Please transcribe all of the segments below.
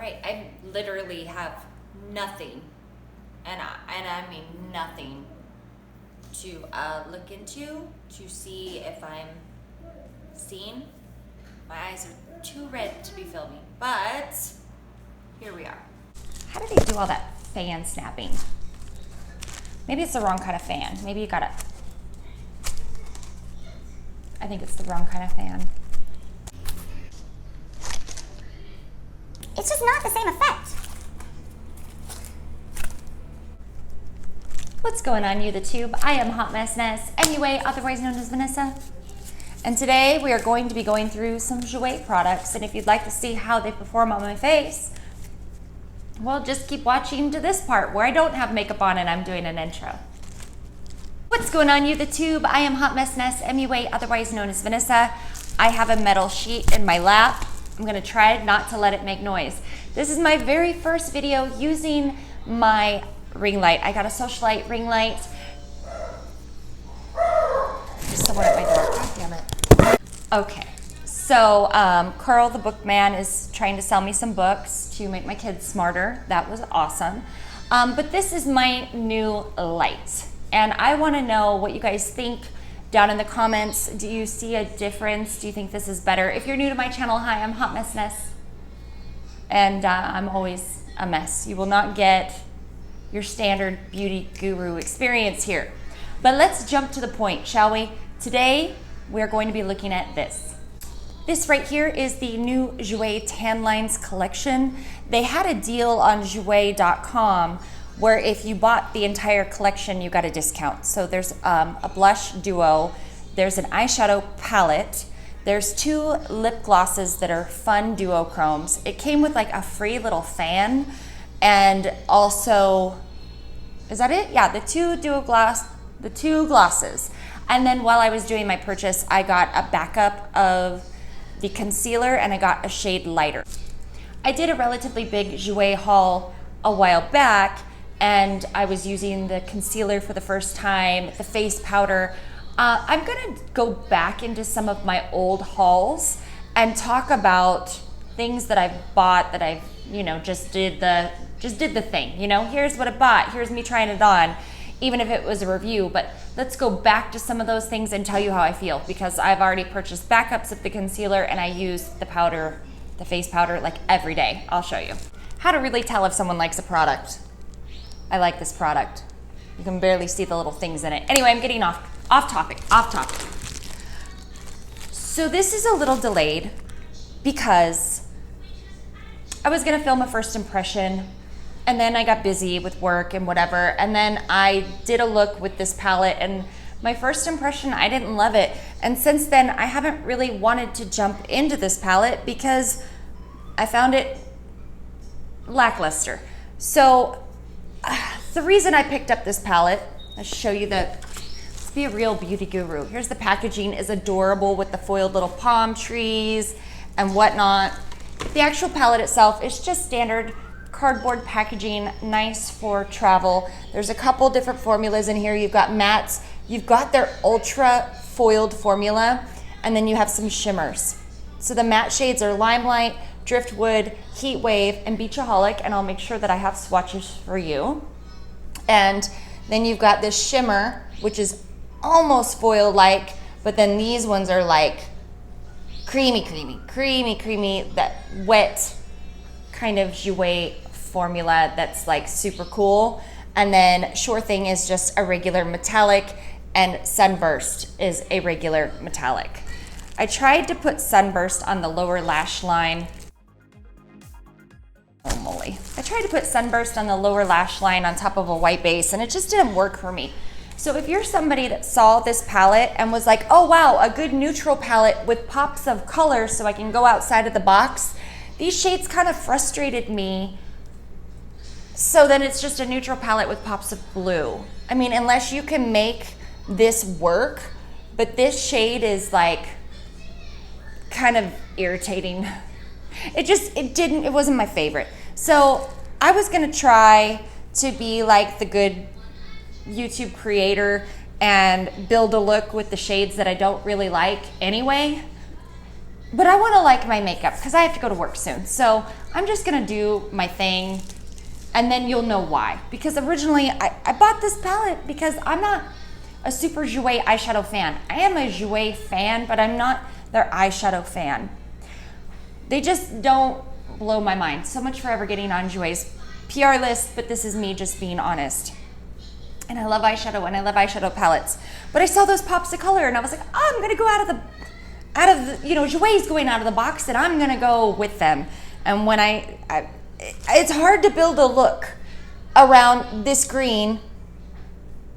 right, I literally have nothing, and I mean nothing to look into to see if I'm seen. My eyes are too red to be filming, but here we are. How do they do all that fan snapping? Maybe it's the wrong kind of fan. Maybe you gotta, I think it's the wrong kind of fan. It's just not the same effect. What's going on, you the tube? I am HotMessNess, anyway, otherwise known as Vanessa. And today we are going to be going through some Jouer products, and if you'd like to see how they perform on my face, well, just keep watching to this part where I don't have makeup on and I'm doing an intro. What's going on, you the tube? I am HotMessNess, MUA, otherwise known as Vanessa. I have a metal sheet in my lap. I'm gonna try not to let it make noise. This is my very first video using my ring light. I got a socialite ring light. There's someone at my door, god damn it. Okay, so Carl the bookman is trying to sell me some books to make my kids smarter. That was awesome. But this is my new light. And I wanna know what you guys think down in the comments. Do you see a difference? Do you think this is better? If you're new to my channel, hi, I'm HotMessNess. And I'm always a mess. You will not get your standard beauty guru experience here. But let's jump to the point, shall we? Today, we're going to be looking at this. This right here is the new Jouer Tan Lines collection. They had a deal on jouer.com where if you bought the entire collection, you got a discount. So there's a blush duo, there's an eyeshadow palette, there's 2 lip glosses that are fun duochromes. It came with like a free little fan, and also, is that it? Yeah, the two glosses. And then while I was doing my purchase, I got a backup of the concealer and I got a shade lighter. I did a relatively big Jouer haul a while back, and I was using the concealer for the first time, the face powder. I'm gonna go back into some of my old hauls and talk about things that I've bought that I've, just did the thing. Here's what I bought, here's me trying it on, even if it was a review. But let's go back to some of those things and tell you how I feel, because I've already purchased backups of the concealer and I use the powder, the face powder, like every day. I'll show you. How to really tell if someone likes a product. I like this product. You can barely see the little things in it. Anyway, I'm getting off topic. So this is a little delayed because I was gonna film a first impression, and then I got busy with work and whatever, and then I did a look with this palette, and my first impression, I didn't love it. And since then, I haven't really wanted to jump into this palette because I found it lackluster. So the reason I picked up this palette, I'll show you let's be a real beauty guru. Here's the packaging, is adorable with the foiled little palm trees and whatnot. The actual palette itself is just standard cardboard packaging, nice for travel. There's a couple different formulas in here. You've got mattes, you've got their ultra foiled formula, and then you have some shimmers. So the matte shades are Limelight, Driftwood, Heat Wave, and Beachaholic, and I'll make sure that I have swatches for you. And then you've got this shimmer, which is almost foil-like, but then these ones are like creamy, that wet kind of Jouer formula that's like super cool. And then Sure Thing is just a regular metallic, and Sunburst is a regular metallic. I tried to put Sunburst on the lower lash line. Oh moly. I tried to put Sunburst on the lower lash line on top of a white base, and it just didn't work for me. So if you're somebody that saw this palette and was like, oh wow, a good neutral palette with pops of color so I can go outside of the box, these shades kind of frustrated me. So then it's just a neutral palette with pops of blue. I mean, unless you can make this work, but this shade is like kind of irritating. It wasn't my favorite. So I was gonna try to be like the good YouTube creator and build a look with the shades that I don't really like anyway. But I wanna like my makeup because I have to go to work soon. So I'm just gonna do my thing and then you'll know why. Because originally I bought this palette because I'm not a super Jouer eyeshadow fan. I am a Jouer fan, but I'm not their eyeshadow fan. They just don't blow my mind. So much for ever getting on Jouer's PR list, but this is me just being honest. And I love eyeshadow and I love eyeshadow palettes. But I saw those pops of color and I was like, oh, I'm gonna go out of the, you know, Jouer's going out of the box and I'm gonna go with them. And when it's hard to build a look around this green.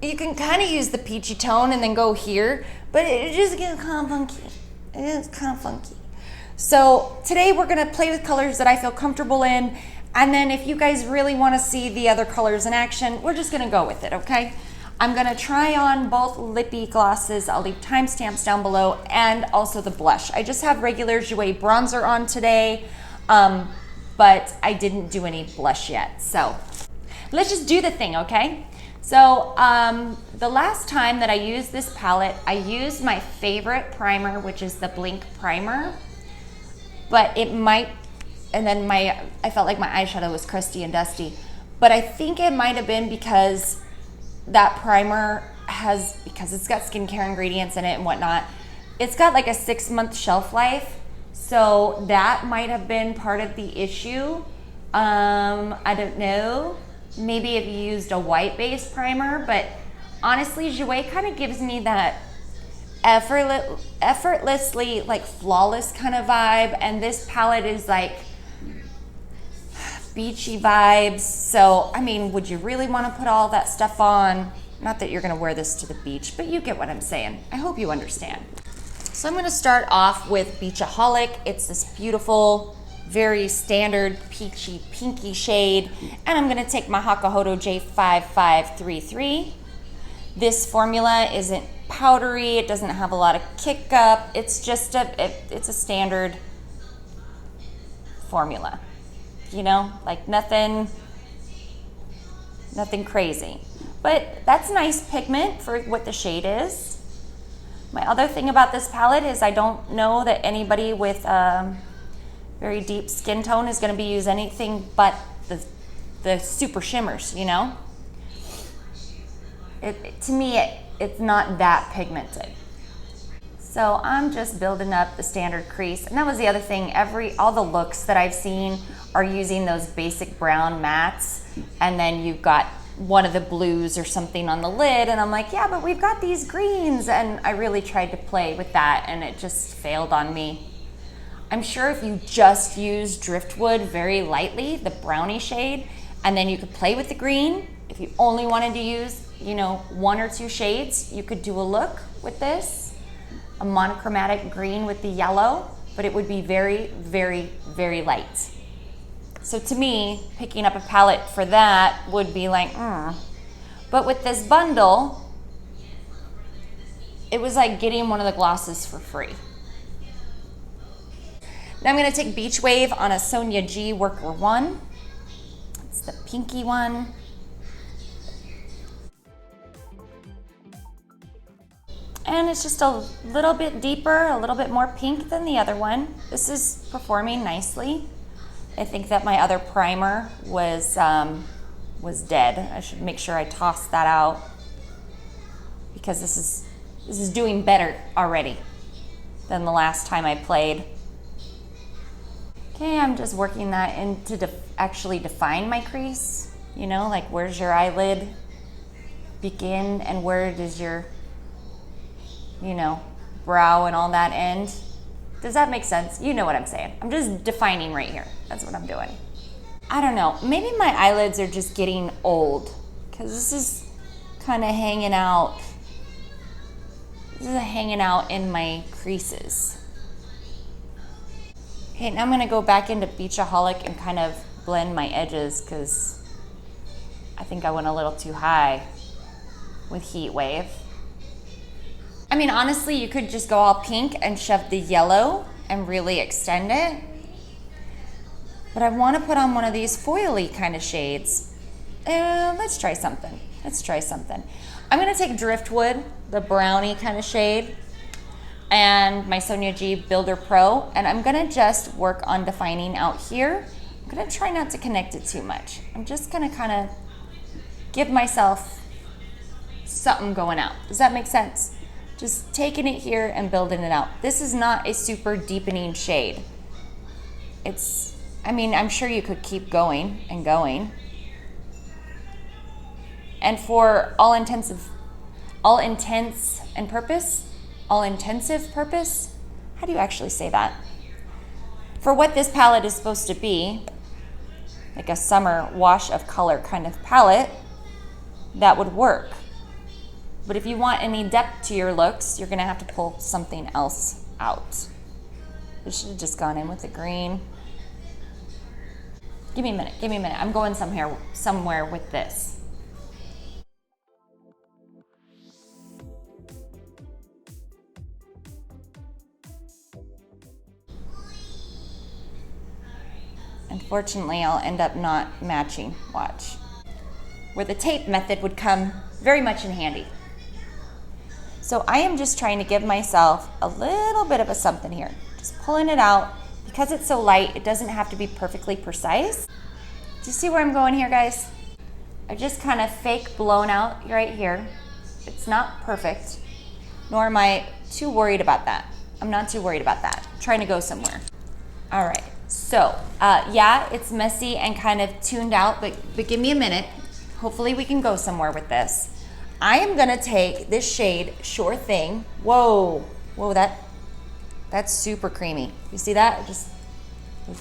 You can kind of use the peachy tone and then go here, but it just gets kind of funky. It is kind of funky. So today we're gonna play with colors that I feel comfortable in, and then if you guys really wanna see the other colors in action, we're just gonna go with it, okay? I'm gonna try on both lippy glosses. I'll leave timestamps down below, and also the blush. I just have regular Jouer bronzer on today, but I didn't do any blush yet. So let's just do the thing, okay? So the last time that I used this palette, I used my favorite primer, which is the Blink primer, but it might, and then I felt like my eyeshadow was crusty and dusty, but I think it might have been because that primer because it's got skincare ingredients in it and whatnot, it's got like a 6-month shelf life. So that might have been part of the issue. I don't know. Maybe if you used a white base primer, but honestly, Jouer kind of gives me that effortlessly, like flawless kind of vibe. And this palette is like beachy vibes. So, I mean, would you really want to put all that stuff on? Not that you're going to wear this to the beach, but you get what I'm saying. I hope you understand. So I'm going to start off with Beachaholic. It's this beautiful, very standard peachy pinky shade, and I'm going to take my Hakuhodo J5533. This formula isn't powdery, it doesn't have a lot of kick up, it's just it's a standard formula, you know, like nothing crazy, but that's nice pigment for what the shade is. My other thing about this palette is I don't know that anybody with very deep skin tone is going to be using anything but the super shimmers, you know? To me, it's not that pigmented. So I'm just building up the standard crease. And that was the other thing, all the looks that I've seen are using those basic brown mattes, and then you've got one of the blues or something on the lid, and I'm like, yeah, but we've got these greens, and I really tried to play with that and it just failed on me. I'm sure if you just use Driftwood very lightly, the brownie shade, and then you could play with the green, if you only wanted to use, you know, 1 or 2 shades, you could do a look with this, a monochromatic green with the yellow, but it would be very, very, very light. So to me, picking up a palette for that would be like, But with this bundle, it was like getting one of the glosses for free. Now I'm gonna take Beach Wave on a Sonia G Worker 1. It's the pinky one. And it's just a little bit deeper, a little bit more pink than the other one. This is performing nicely. I think that my other primer was dead. I should make sure I toss that out because this is doing better already than the last time I played. Okay, I'm just working that in to actually define my crease. You know, like where's your eyelid begin and where does your, you know, brow and all that end. Does that make sense? You know what I'm saying. I'm just defining right here. That's what I'm doing. I don't know. Maybe my eyelids are just getting old because this is kind of hanging out. This is hanging out in my creases. Okay, now I'm going to go back into Beachaholic and kind of blend my edges because I think I went a little too high with Heat Wave. I mean, honestly, you could just go all pink and shove the yellow and really extend it. But I want to put on one of these foily kind of shades. Let's try something. I'm going to take Driftwood, the brownie kind of shade, and my Sonia G Builder Pro, and I'm going to just work on defining out here I'm gonna try not to connect it too much. I'm just gonna kind of give myself something going out. Does that make sense? Just taking it here and building it out. This is not a super deepening shade. It's, I mean, I'm sure you could keep going and going. And for all intensive purpose, how do you actually say that? For what this palette is supposed to be, like a summer wash of color kind of palette, that would work. But if you want any depth to your looks, you're gonna have to pull something else out. I should have just gone in with the green. Give me a minute, I'm going somewhere with this. Unfortunately, I'll end up not matching, watch. Where the tape method would come very much in handy. So I am just trying to give myself a little bit of a something here. Just pulling it out. Because it's so light, it doesn't have to be perfectly precise. Do you see where I'm going here, guys? I just kind of fake blown out right here. It's not perfect, nor am I too worried about that. I'm not too worried about that. I'm trying to go somewhere. All right, so yeah, it's messy and kind of tuned out, but give me a minute. Hopefully we can go somewhere with this. I am gonna take this shade, Sure Thing. Whoa, that's super creamy. You see that? This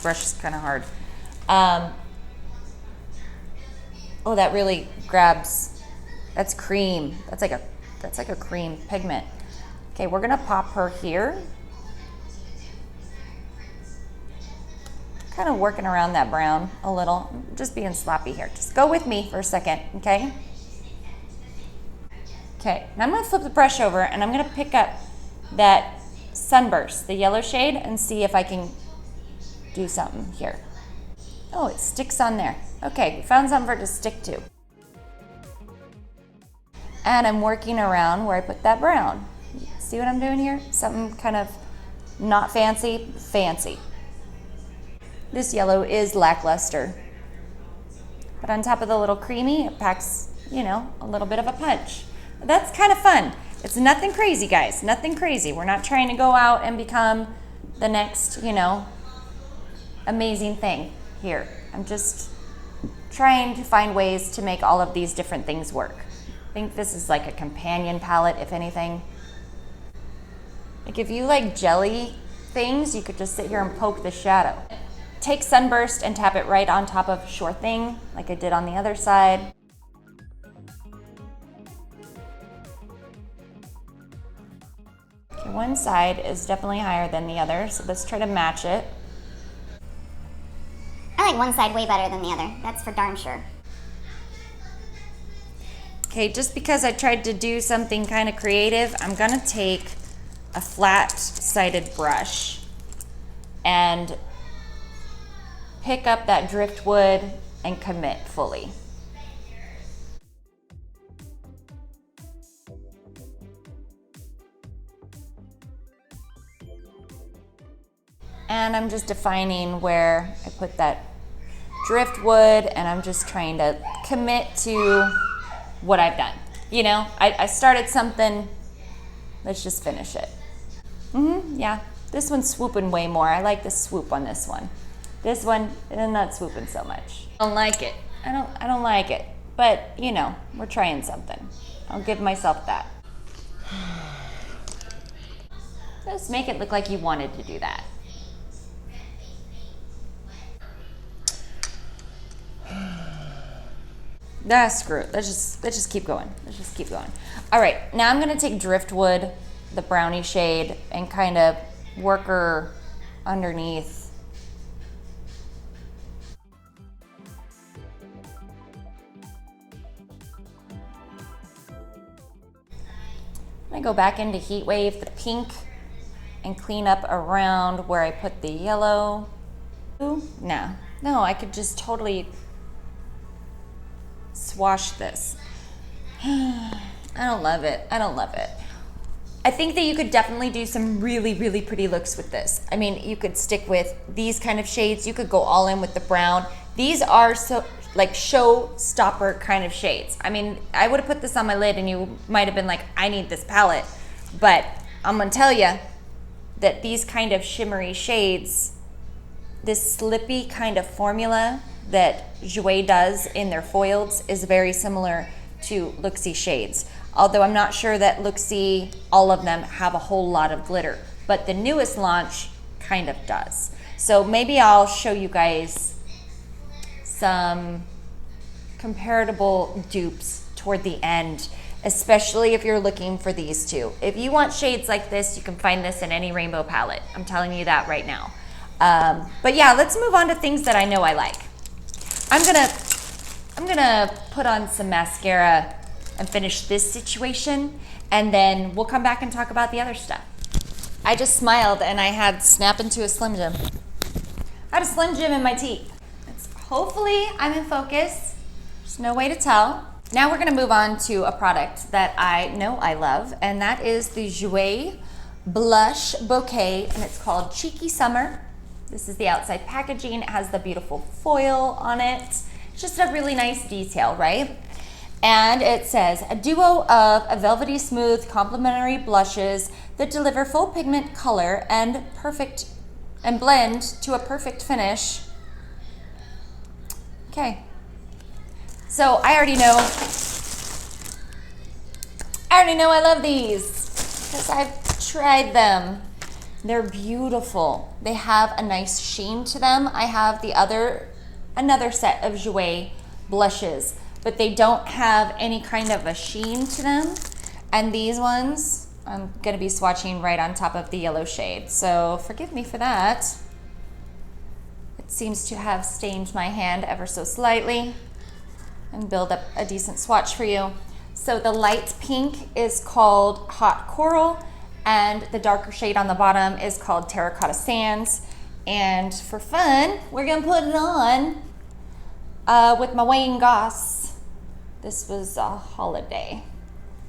brush is kind of hard. Oh, that really grabs. That's cream. That's like a cream pigment. Okay, we're gonna pop her here. Kind of working around that brown a little. I'm just being sloppy here. Just go with me for a second, okay? Okay, now I'm gonna flip the brush over and I'm gonna pick up that Sunburst, the yellow shade, and see if I can do something here. Oh, it sticks on there. Okay, we found something for it to stick to. And I'm working around where I put that brown. See what I'm doing here? Something kind of not fancy, fancy. This yellow is lackluster. But on top of the little creamy, it packs, you know, a little bit of a punch. That's kind of fun. It's nothing crazy, guys, nothing crazy. We're not trying to go out and become the next, you know, amazing thing here. I'm just trying to find ways to make all of these different things work. I think this is like a companion palette, if anything. Like if you like jelly things, you could just sit here and poke the shadow. Take Sunburst and tap it right on top of Sure Thing, like I did on the other side. Okay, one side is definitely higher than the other, so let's try to match it. I like one side way better than the other. That's for darn sure. Okay, just because I tried to do something kind of creative, I'm gonna take a flat-sided brush and pick up that driftwood and commit fully. And I'm just defining where I put that driftwood, and I'm just trying to commit to what I've done. You know, I started something, let's just finish it. Yeah, this one's swooping way more. I like the swoop on this one. This one, I'm not swooping so much. I don't like it. I don't like it. But, you know, we're trying something. I'll give myself that. Just make it look like you wanted to do that. Nah, screw it. Let's just keep going. Let's just keep going. All right, now I'm gonna take Driftwood, the brownie shade, and kind of work her underneath. I'm gonna go back into Heat Wave, the pink, and clean up around where I put the yellow. Ooh, no, I could just totally swash this. I don't love it. I I think that you could definitely do some really, really pretty looks with this. I mean, you could stick with these kind of shades. You could go all in with the brown. These are so like showstopper kind of shades. I mean, I would have put this on my lid and you might have been like, I need this palette. But I'm gonna tell you that these kind of shimmery shades, this slippy kind of formula that Jouer does in their foils is very similar to Looxi shades. Although I'm not sure that Looxi, all of them have a whole lot of glitter, but the newest launch kind of does. So maybe I'll show you guys some comparable dupes toward the end, especially if you're looking for these two. If you want shades like this, you can find this in any rainbow palette. I'm telling you that right now. But yeah, let's move on to things that I know I like. I'm gonna put on some mascara and finish this situation, and then we'll come back and talk about the other stuff. I just smiled and I had snap into a Slim Jim. I had a Slim Jim in my teeth. Hopefully I'm in focus. There's no way to tell. Now we're gonna move on to a product that I know I love, and that is the Jouer Blush Bouquet, and it's called Cheeky Summer. This is the outside packaging. It has the beautiful foil on it. It's just a really nice detail, right? And it says, a duo of a velvety smooth complementary blushes that deliver full pigment color and blend to a perfect finish. Okay, so I already know I love these because I've tried them. They're beautiful. They have a nice sheen to them. I have another set of Jouer blushes, but they don't have any kind of a sheen to them. And these ones, I'm gonna be swatching right on top of the yellow shade, so forgive me for that. Seems to have stained my hand ever so slightly and build up a decent swatch for you. So the light pink is called Hot Coral, and the darker shade on the bottom is called Terracotta Sands. And for fun, we're gonna put it on with my Wayne Goss. This was a holiday.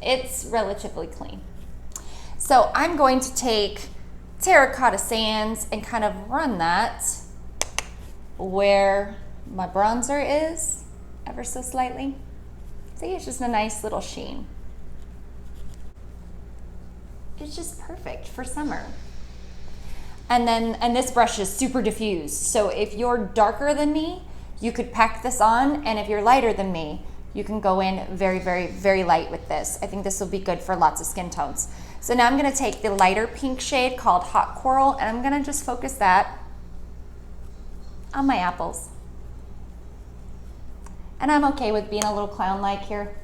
It's relatively clean. So I'm going to take Terracotta Sands and kind of run that where my bronzer is, ever so slightly. See, it's just a nice little sheen. It's just perfect for summer. And this brush is super diffused. So if you're darker than me, you could pack this on, and if you're lighter than me, you can go in very, very, very light with this. I think this will be good for lots of skin tones. So now I'm gonna take the lighter pink shade called Hot Coral, and I'm gonna just focus that on my apples. And I'm okay with being a little clown-like here.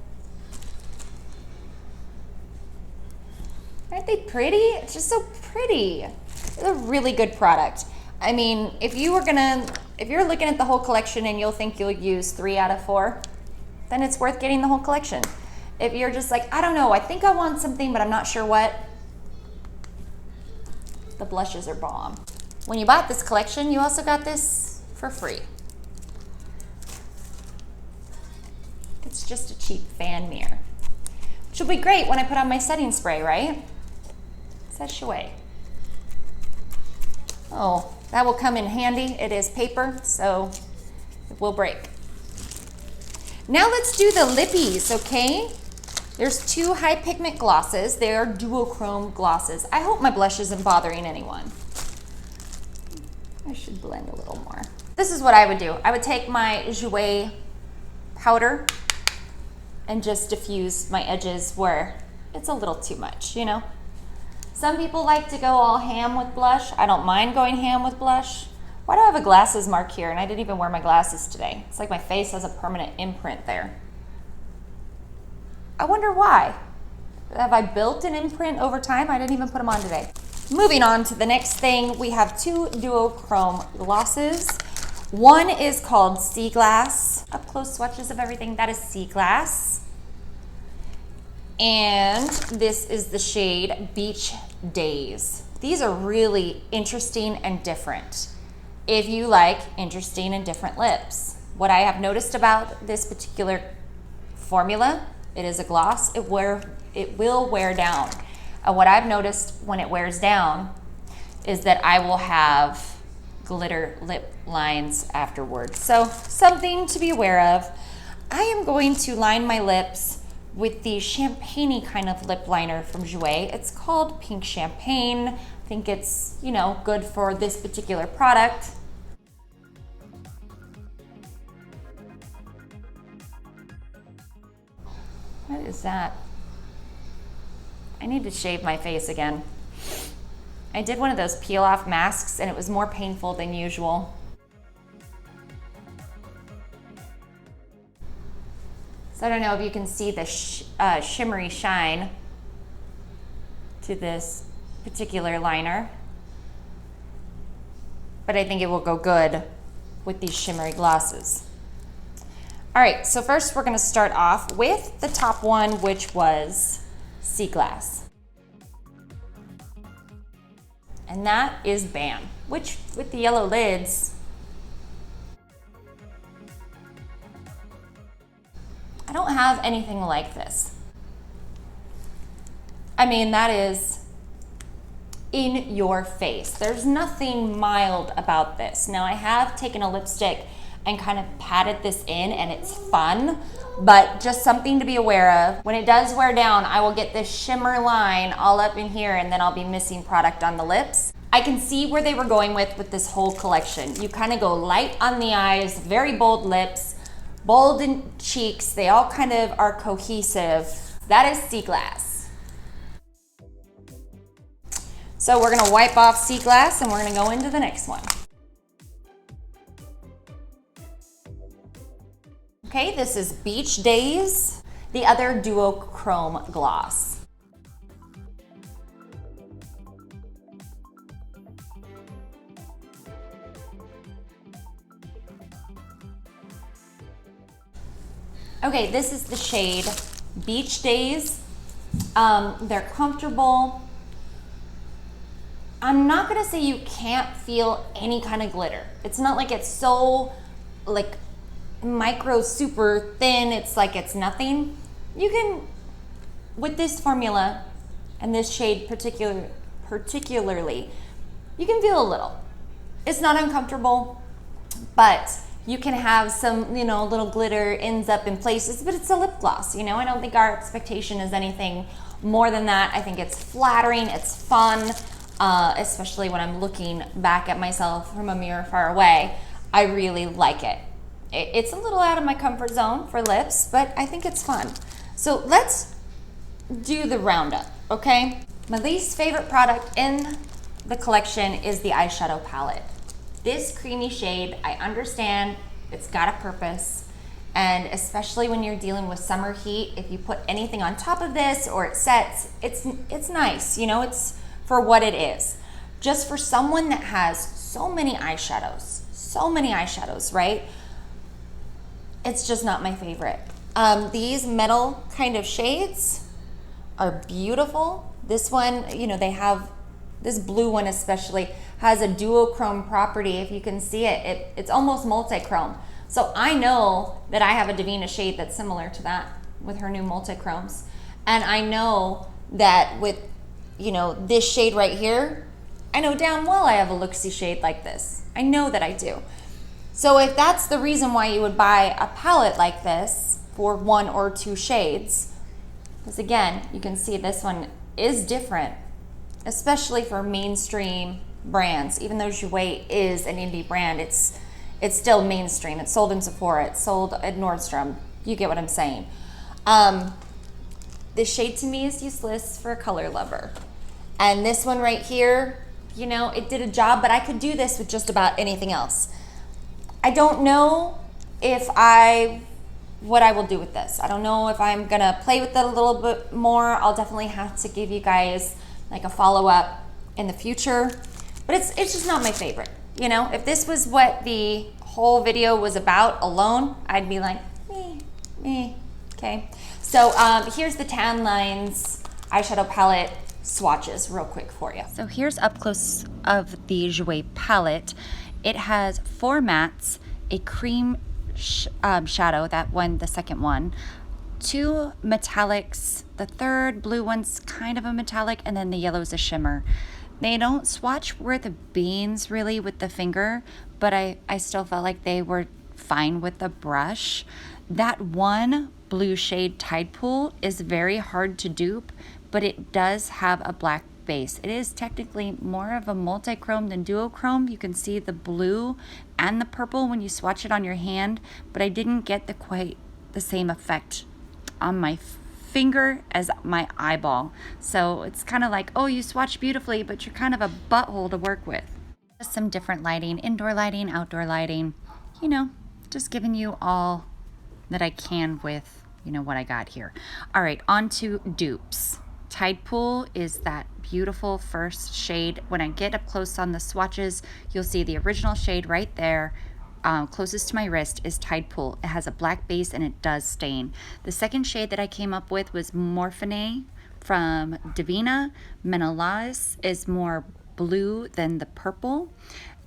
Aren't they pretty? It's just so pretty. It's a really good product. I mean, if you're looking at the whole collection and you'll think you'll use 3 out of 4, then it's worth getting the whole collection. If you're just like, I don't know, I think I want something, but I'm not sure what, the blushes are bomb. When you bought this collection, you also got this for free. It's just a cheap fan mirror, which will be great when I put on my setting spray, right? It says Jouer. Oh, that will come in handy. It is paper, so it will break. Now let's do the lippies, okay? There's 2 high pigment glosses. They are duochrome glosses. I hope my blush isn't bothering anyone. I should blend a little more. This is what I would do. I would take my Jouer powder and just diffuse my edges where it's a little too much, you know? Some people like to go all ham with blush. I don't mind going ham with blush. Why do I have a glasses mark here? And I didn't even wear my glasses today. It's like my face has a permanent imprint there. I wonder why. Have I built an imprint over time? I didn't even put them on today. Moving on to the next thing, we have 2 duochrome glosses. One is called Sea Glass. Up close swatches of everything. That is Sea Glass. And this is the shade Beach Days. These are really interesting and different. If you like interesting and different lips. What I have noticed about this particular formula, it is a gloss, it will wear down. What I've noticed when it wears down is that I will have glitter lip lines afterwards. So something to be aware of. I am going to line my lips with the champagne-y kind of lip liner from Jouer. It's called Pink Champagne. I think it's, you know, good for this particular product. What is that? I need to shave my face again. I did one of those peel-off masks and it was more painful than usual. So I don't know if you can see the shimmery shine to this particular liner, but I think it will go good with these shimmery glosses. All right, so first we're gonna start off with the top one, which was Sea Glass. And that is Bam, which with the yellow lids, I don't have anything like this. I mean, that is in your face. There's nothing mild about this. Now I have taken a lipstick and kind of patted this in and it's fun, but just something to be aware of. When it does wear down, I will get this shimmer line all up in here and then I'll be missing product on the lips. I can see where they were going with this whole collection. You kind of go light on the eyes, very bold lips, bold in cheeks, they all kind of are cohesive. That is Sea Glass. So we're gonna wipe off Sea Glass and we're gonna go into the next one. Okay, this is Beach Days, the other duochrome gloss. Okay, this is the shade Beach Days. They're comfortable. I'm not gonna say you can't feel any kind of glitter. It's not like it's so like micro super thin, it's like it's nothing. You can, with this formula and this shade particularly, you can feel a little. It's not uncomfortable, but you can have some, you know, little glitter ends up in places, but it's a lip gloss, you know? I don't think our expectation is anything more than that. I think it's flattering, it's fun, especially when I'm looking back at myself from a mirror far away. I really like it. It's a little out of my comfort zone for lips, but I think it's fun. So let's do the roundup, okay? My least favorite product in the collection is the eyeshadow palette. This creamy shade, I understand it's got a purpose, and especially when you're dealing with summer heat, if you put anything on top of this or it sets, it's nice, you know, it's for what it is. Just for someone that has so many eyeshadows, right? It's just not my favorite. These metal kind of shades are beautiful. This one, you know, they have, this blue one especially has a duochrome property. If you can see it, it's almost multi-chrome. So I know that I have a Devinah shade that's similar to that with her new multi-chromes. And I know that with, you know, this shade right here, I know damn well I have a Looxi shade like this. I know that I do. So if that's the reason why you would buy a palette like this for 1 or 2 shades, because again, you can see this one is different, especially for mainstream brands. Even though Jouer is an indie brand, it's still mainstream. It's sold in Sephora, it's sold at Nordstrom. You get what I'm saying. This shade to me is useless for a color lover. And this one right here, you know, it did a job, but I could do this with just about anything else. I don't know what I will do with this. I don't know if I'm gonna play with it a little bit more. I'll definitely have to give you guys like a follow-up in the future, but it's just not my favorite. You know, if this was what the whole video was about alone, I'd be like, okay. So here's the Tan Lines eyeshadow palette swatches real quick for you. So here's up close of the Jouer palette. It has 4 mattes, a cream shadow, that one, the second one, two metallics. The third blue one's kind of a metallic, and then the yellow is a shimmer. They don't swatch where the beans really with the finger, but I still felt like they were fine with the brush. That one blue shade Tide Pool is very hard to dupe, but it does have a black base. It is technically more of a multi-chrome than duochrome. You can see the blue and the purple when you swatch it on your hand, but I didn't get quite the same effect on my finger as my eyeball. So it's kind of like, oh, you swatch beautifully, but you're kind of a butthole to work with. Just some different lighting, indoor lighting, outdoor lighting, you know, just giving you all that I can with, you know, what I got here. All right, on to dupes. Tide Pool is that beautiful first shade. When I get up close on the swatches, you'll see the original shade right there. Closest to my wrist is Tide Pool. It has a black base and it does stain. The second shade that I came up with was Morphinae from Devinah. Menelaus is more blue than the purple.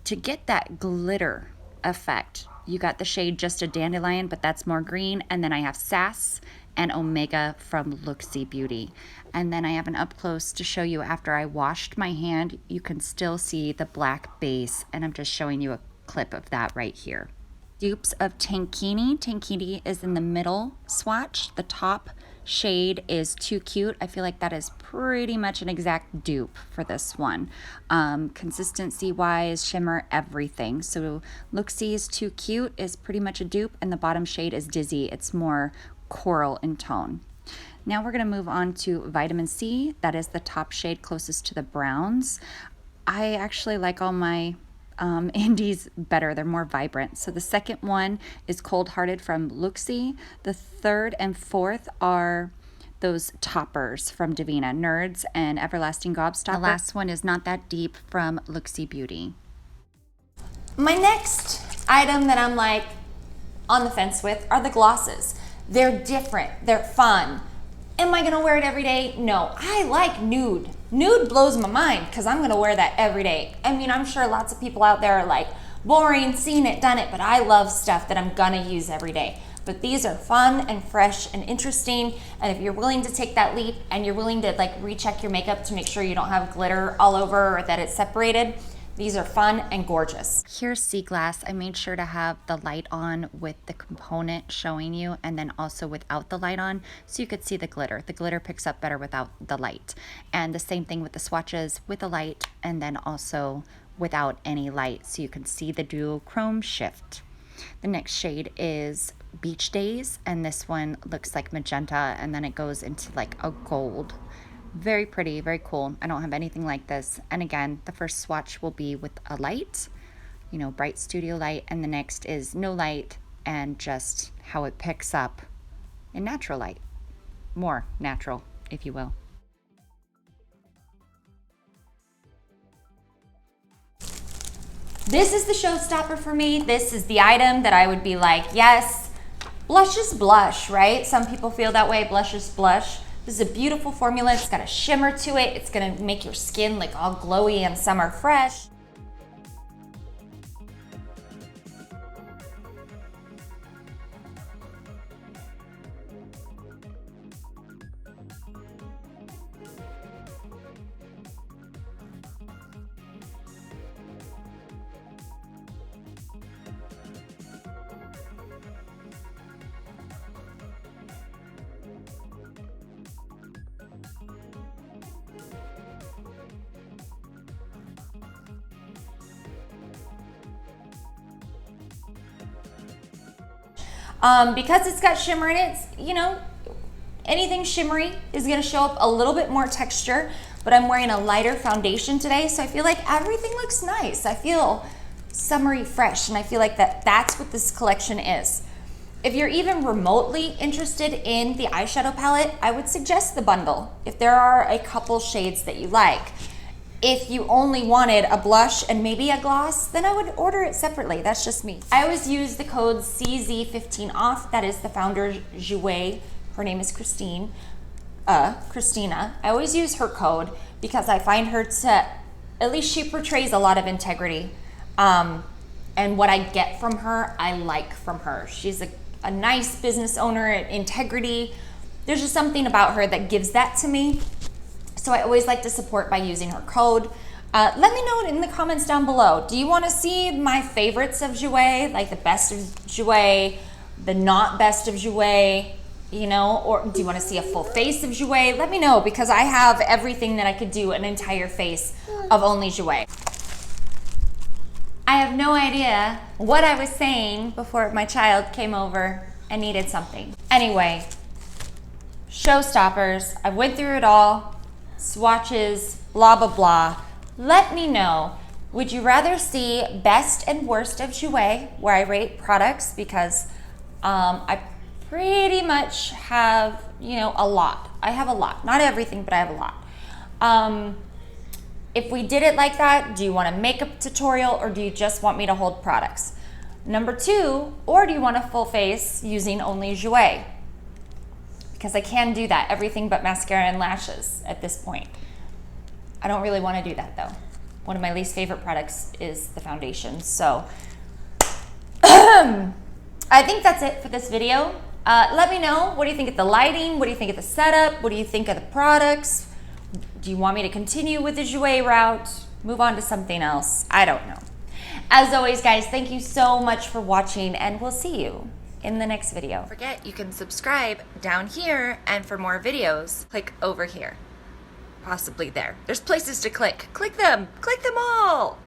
To get that glitter effect, you got the shade Just a Dandelion, but that's more green. And then I have Sass and Omega from Looxi Beauty. And then I have an up close to show you after I washed my hand. You can still see the black base, and I'm just showing you a clip of that right here. Dupes of Tankini. Tankini is in the middle swatch. The top shade is Too Cute. I feel like that is pretty much an exact dupe for this one. Consistency wise, shimmer, everything. So Looxi's Too Cute is pretty much a dupe, and the bottom shade is Dizzy. It's more coral in tone. Now we're going to move on to Vitamin C. That is the top shade closest to the browns. I actually like all my indies better. They're more vibrant. So the second one is Cold Hearted from Looxi. The third and fourth are those toppers from Devinah Nerds and Lasting Gobstopper. The last one is Not That Deep from Looxi Beauty. My next item that I'm like on the fence with are the glosses. They're different. They're fun. Am I gonna wear it every day? No. I like nude. Nude blows my mind because I'm gonna wear that every day. I mean, I'm sure lots of people out there are like, boring, seen it, done it, but I love stuff that I'm gonna use every day. But these are fun and fresh and interesting, and if you're willing to take that leap and you're willing to like recheck your makeup to make sure you don't have glitter all over or that it's separated, these are fun and gorgeous. Here's Sea Glass. I made sure to have the light on with the component showing you, and then also without the light on so you could see the glitter. The glitter picks up better without the light. And the same thing with the swatches with the light and then also without any light so you can see the duochrome shift. The next shade is Beach Days, and this one looks like magenta and then it goes into like a gold. Very pretty, very cool. I don't have anything like this. And again, the first swatch will be with a light, you know, bright studio light, and the next is no light and just how it picks up in natural light. More natural, if you will. This is the showstopper for me. This is the item that I would be like, yes, blush is blush, right? Some people feel that way, blush is blush. This is a beautiful formula. It's got a shimmer to it. It's gonna make your skin like all glowy and summer fresh. Because it's got shimmer in it, you know, anything shimmery is gonna show up a little bit more texture, but I'm wearing a lighter foundation today, so I feel like everything looks nice. I feel summery fresh, and I feel like that's what this collection is. If you're even remotely interested in the eyeshadow palette, I would suggest the bundle if there are a couple shades that you like. If you only wanted a blush and maybe a gloss, then I would order it separately. That's just me. I always use the code CZ15 off. That is the founder, Jouer. Her name is Christina. I always use her code because I find her to, at least she portrays a lot of integrity. And what I get from her, I like from her. She's a nice business owner, integrity, There's just something about her that gives that to me. So I always like to support by using her code. Let me know in the comments down below. Do you want to see my favorites of Jouer, like the best of Jouer, the not best of Jouer, you know, or do you want to see a full face of Jouer? Let me know, because I have everything that I could do an entire face of only Jouer. I have no idea what I was saying before my child came over and needed something. Anyway, showstoppers, I went through it all, swatches, blah, blah, blah. Let me know, would you rather see best and worst of Jouer, where I rate products, because I pretty much have, you know, a lot. I have a lot, not everything, but I have a lot. If we did it like that, do you want a makeup tutorial, or do you just want me to hold products? Number 2, or do you want a full face using only Jouer? Because I can do that, everything but mascara and lashes at this point. I don't really want to do that though. One of my least favorite products is the foundation. So I think that's it for this video. Let me know, what do you think of the lighting? What do you think of the setup? What do you think of the products? Do you want me to continue with the Jouer route? Move on to something else? I don't know. As always, guys, thank you so much for watching, and we'll see you in the next video. Don't forget, you can subscribe down here, and for more videos, click over here. Possibly there. There's places to click. Click them all.